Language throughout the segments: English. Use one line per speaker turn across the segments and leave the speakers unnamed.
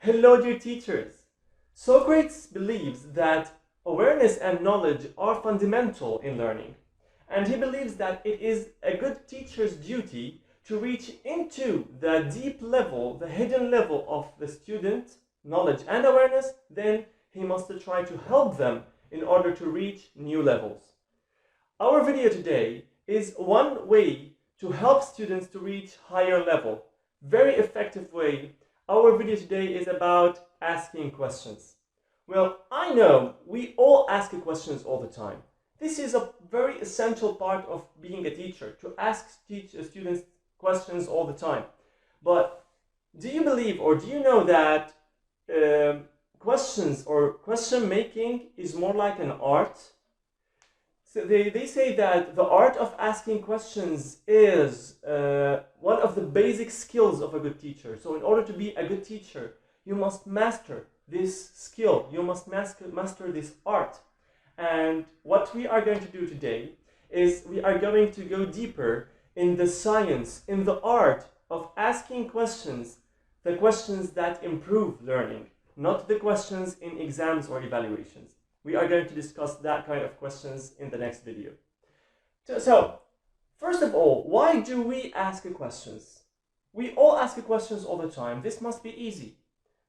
Hello, dear teachers. Socrates believes that awareness and knowledge are fundamental in learning, and he believes that it is a good teacher's duty to reach into the deep level, the hidden level of the student, knowledge and awareness. Then he must try to help them in order to reach new levels. Our video today is one way to help students to reach higher level. Very effective way. Our video today is about asking questions. Well, I know we all ask questions all the time. This is a very essential part of being a teacher, to ask students questions all the time. But do you believe or do you know that questions or question making is more like an art? So they say that the art of asking questions is one of the basic skills of a good teacher. So in order to be a good teacher, you must master this skill. You must master this art. And what we are going to do today is we are going to go deeper in the science, in the art of asking questions, the questions that improve learning, not the questions in exams or evaluations. We are going to discuss that kind of questions in the next video. So, first of all, why do we ask questions? We all ask questions all the time. This must be easy.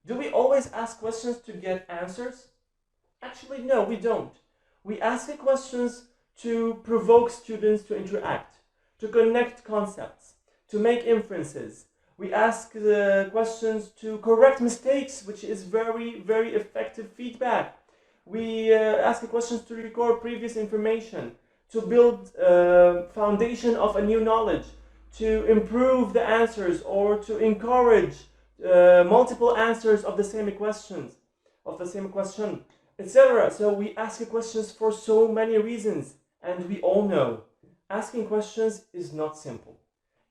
Do we always ask questions to get answers? Actually, no, we don't. We ask questions to provoke students to interact, to connect concepts, to make inferences. We ask questions to correct mistakes, which is very, very effective feedback. We ask questions to record previous information, to build a foundation of a new knowledge, to improve the answers, or to encourage multiple answers of the same questions, etc. So we ask questions for so many reasons, and we all know asking questions is not simple.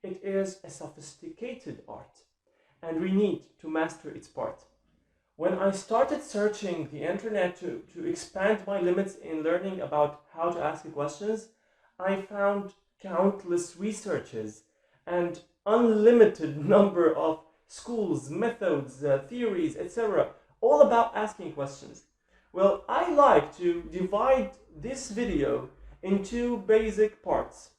It is a sophisticated art, and we need to master its part. When I started searching the internet to expand my limits in learning about how to ask questions, I found countless researches and unlimited number of schools, methods, theories, etc., all about asking questions. Well, I like to divide this video into basic parts.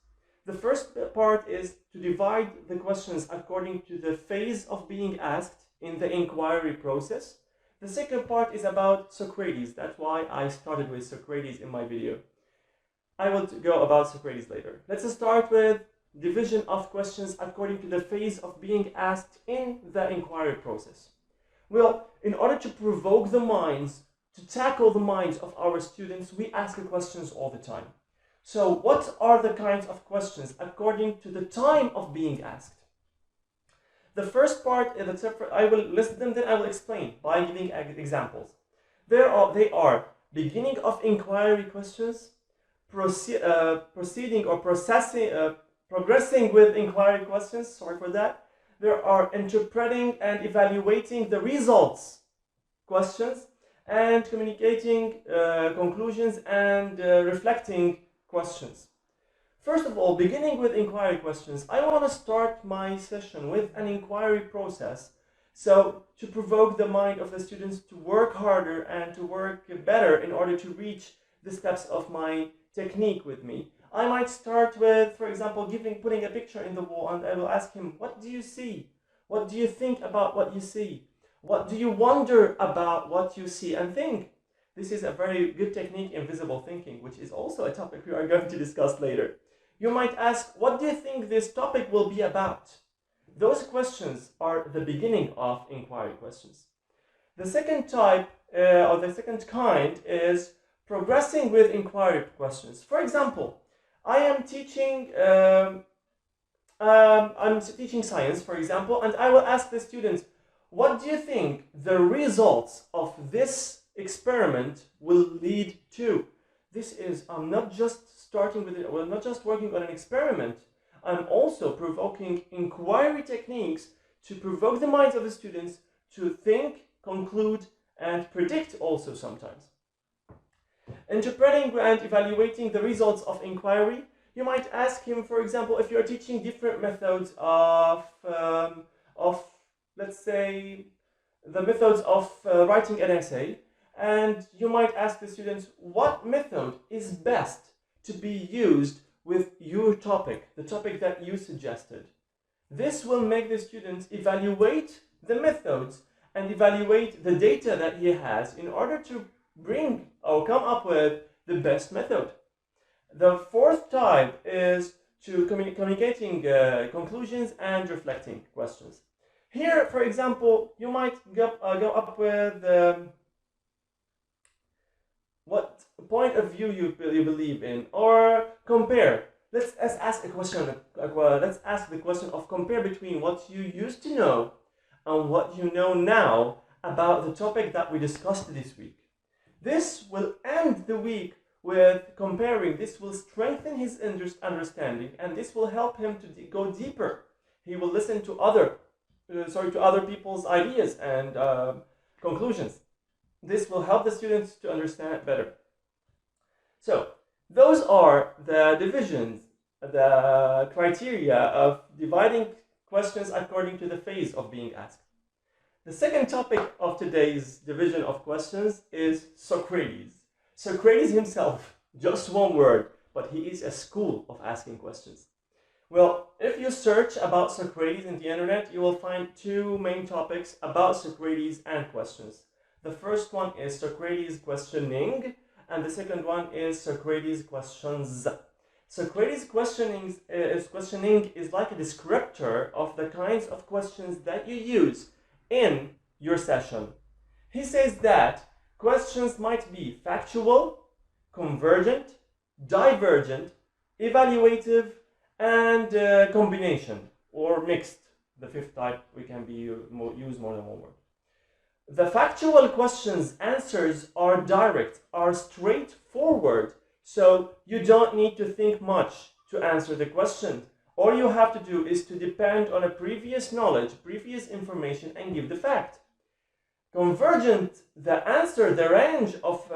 The first part is to divide the questions according to the phase of being asked in the inquiry process. The second part is about Socrates. That's why I started with Socrates in my video. I will go about Socrates later. Let's start with division of questions according to the phase of being asked in the inquiry process. Well, in order to provoke the minds, to tackle the minds of our students, we ask questions all the time. So what are the kinds of questions according to the time of being asked? The first part, I will list them, then I will explain by giving examples. They are beginning of inquiry questions, proceeding or progressing with inquiry questions, sorry for that. There are interpreting and evaluating the results questions, and communicating conclusions and reflecting questions. First of all, beginning with inquiry questions, I want to start my session with an inquiry process. So, to provoke the mind of the students to work harder and to work better in order to reach the steps of my technique with me, I might start with, for example, putting a picture in the wall, and I will ask him, what do you see? What do you think about what you see? What do you wonder about what you see and think? This is a very good technique in visible thinking, which is also a topic we are going to discuss later. You might ask, what do you think this topic will be about? Those questions are the beginning of inquiry questions. The second type, or the second kind, is progressing with inquiry questions. For example, I'm teaching science, for example, and I will ask the students, what do you think the results of this experiment will lead to? This is, I'm not just starting with it, well, not just working on an experiment, I'm also provoking inquiry techniques to provoke the minds of the students to think, conclude, and predict also sometimes. Interpreting and evaluating the results of inquiry, you might ask him, for example, if you're teaching different methods of let's say, the methods of writing an essay, and you might ask the students what method is best to be used with your topic, the topic that you suggested. This will make the students evaluate the methods and evaluate the data that he has in order to bring or come up with the best method. The fourth type is to communicating conclusions and reflecting questions. Here, for example, you might go up with what point of view you believe in, or compare. Let's ask a question. Let's ask the question of compare between what you used to know and what you know now about the topic that we discussed this week. This will end the week with comparing. This will strengthen his understanding, and this will help him to go deeper. He will listen to other people's ideas and conclusions. This will help the students to understand better. So those are the divisions, the criteria of dividing questions according to the phase of being asked. The second topic of today's division of questions is Socrates. Socrates himself, just one word, but he is a school of asking questions. Well, if you search about Socrates in the internet, you will find two main topics about Socrates and questions. The first one is Socrates questioning, and the second one is Socrates questions. Socrates questioning is like a descriptor of the kinds of questions that you use in your session. He says that questions might be factual, convergent, divergent, evaluative, and combination or mixed. The fifth type we can use more than one word. The factual questions answers are direct, are straightforward, so you don't need to think much to answer the question. All you have to do is to depend on a previous knowledge, previous information, and give the fact. Convergent, the range of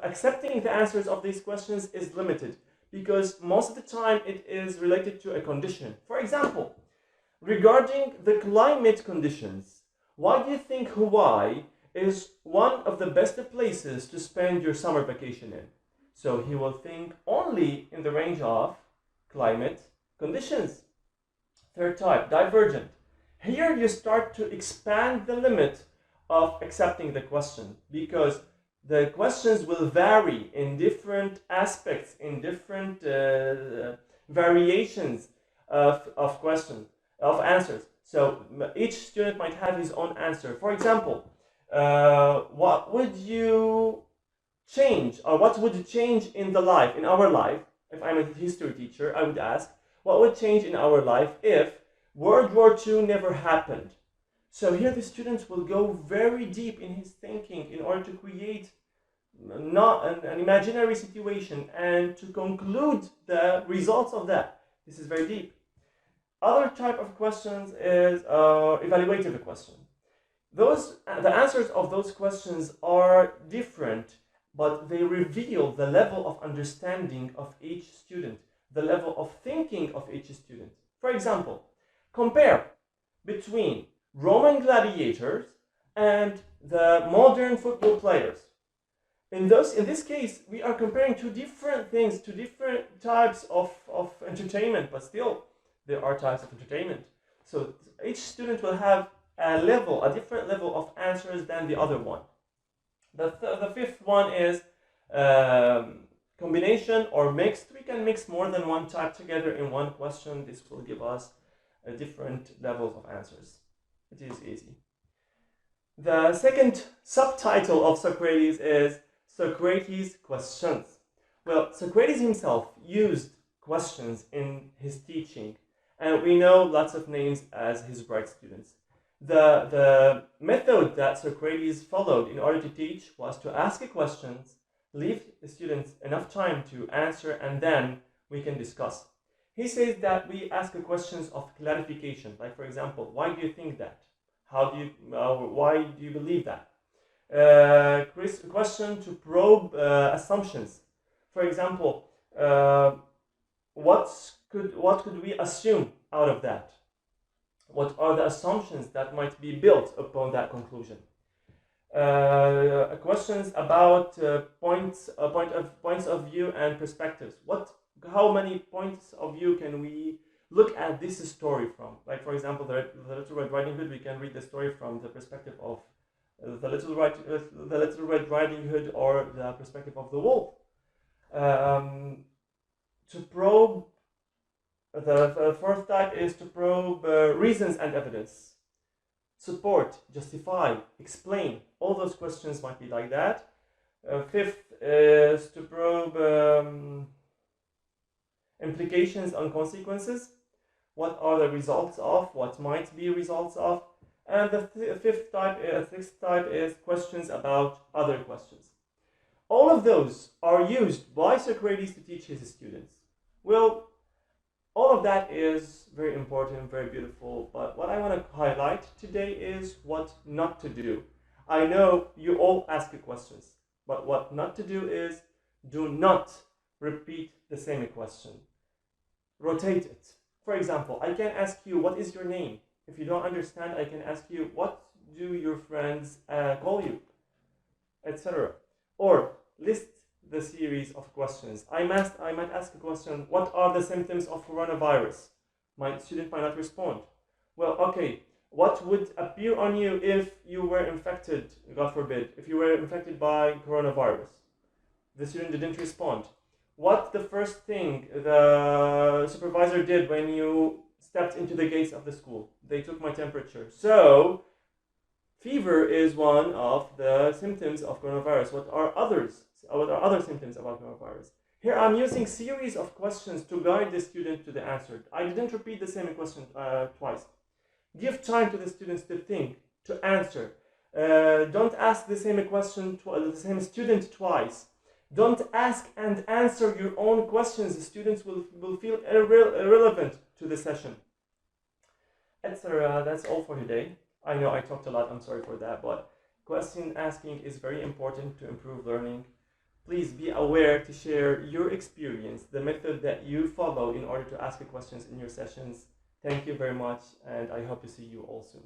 accepting the answers of these questions is limited, because most of the time it is related to a condition. For example, regarding the climate conditions, why do you think Hawaii is one of the best places to spend your summer vacation in? So he will think only in the range of climate conditions. Third type, divergent. Here you start to expand the limit of accepting the question, because the questions will vary in different aspects, in different variations of answers. So each student might have his own answer. For example, what would you change, or what would change in our life? If I'm a history teacher, I would ask, what would change in our life if World War II never happened? So here the students will go very deep in his thinking in order to create not an imaginary situation and to conclude the results of that. This is very deep. Other type of questions is evaluative question. The answers of those questions are different, but they reveal the level of understanding of each student, the level of thinking of each student. For example, compare between Roman gladiators and the modern football players. In this case, we are comparing two different things, two different types of entertainment, but still there are types of entertainment. So each student will have a different level of answers than the other one. The fifth one is combination or mixed. We can mix more than one type together in one question. This will give us different levels of answers. It is easy. The second subtitle of Socrates is Socrates Questions. Well, Socrates himself used questions in his teaching, and we know lots of names as his bright students. The method that Socrates followed in order to teach was to ask questions, leave the students enough time to answer, and then we can discuss. He says that we ask questions of clarification, like for example, why do you think that? Why do you believe that? Question to probe assumptions. For example, what could we assume out of that? What are the assumptions that might be built upon that conclusion? Questions about points of view and perspectives. How many points of view can we look at this story from? Like, for example, the Little Red Riding Hood. We can read the story from the perspective of the Little Red Riding Hood, or the perspective of the wolf. To probe, the fourth type is to probe reasons and evidence. Support, justify, explain. All those questions might be like that. Fifth is to probe implications and consequences. What are the results of? What might be results of? And the sixth type is questions about other questions. All of those are used by Socrates to teach his students. Well, all of that is very important, very beautiful, but what I want to highlight today is what not to do. I know you all ask questions, but what not to do is do not repeat the same question. Rotate it. For example, I can ask you, what is your name? If you don't understand, I can ask you, what do your friends call you? Etc. Or list the series of questions. I might ask a question, what are the symptoms of coronavirus? My student might not respond. Well, okay, what would appear on you if you were infected, God forbid, if you were infected by coronavirus? The student didn't respond. What the first thing the supervisor did when you stepped into the gates of the school? They took my temperature. So, fever is one of the symptoms of coronavirus. What are other symptoms about coronavirus? Here I'm using series of questions to guide the student to the answer. I didn't repeat the same question twice. Give time to the students to think, to answer. Don't ask the same question the same student twice. Don't ask and answer your own questions. The students will feel irrelevant to the session, etc. That's all for today. I know I talked a lot, I'm sorry for that, but question asking is very important to improve learning. Please be aware to share your experience, the method that you follow in order to ask questions in your sessions. Thank you very much, and I hope to see you all soon.